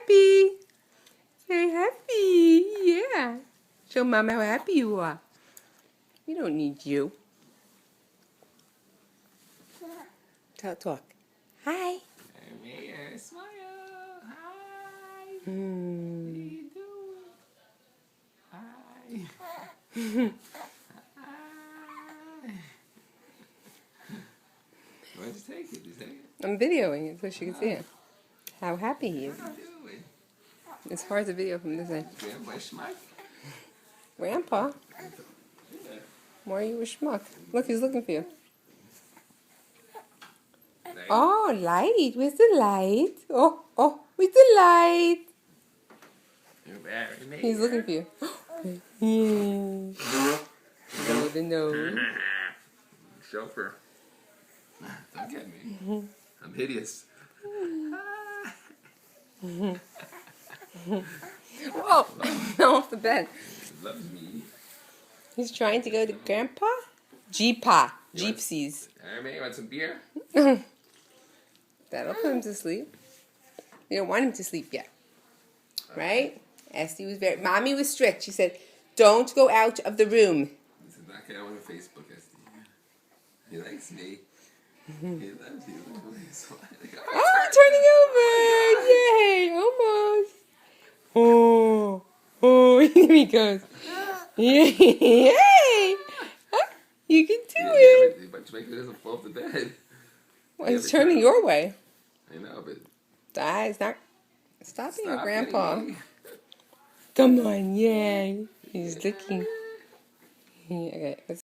happy. Say happy. Yeah. Show Mama how happy you are. We don't need you. Talk. Hi. Hey, smile. Hi. How Hmm. you doing? Hi. Hi. Why'd you take it? Did you take it? I'm videoing it so she can see it. How happy he is. What are you doing? It's hard to video from this end. Grandpa Schmuck? Grandpa, Yeah. why are you a schmuck? Look, he's looking for you. There. Oh, light. Where's the light? Oh, where's the light? You're very neat. He's looking for you. Yeah. Oh, the nose. Chauffeur. Don't get me. I'm hideous. Whoa, off the bed. He loves me. He's trying to go to Grandpa? Jeepa. Jeepsies. Hey, you want some beer? That'll put him to sleep. We don't want him to sleep yet. Right? Esty was Mommy was strict. She said, don't go out of the room. This is not going on Facebook, SD. He likes me. He loves you. Oh, turning over. Yay. Almost. Oh, here he goes. Yay. You can do it. But make sure it doesn't fall off the bed. Well, he's turning your way. I know, but... It's not stopping your Stop grandpa. hitting me. Come on, yay. He's licking. Okay, let's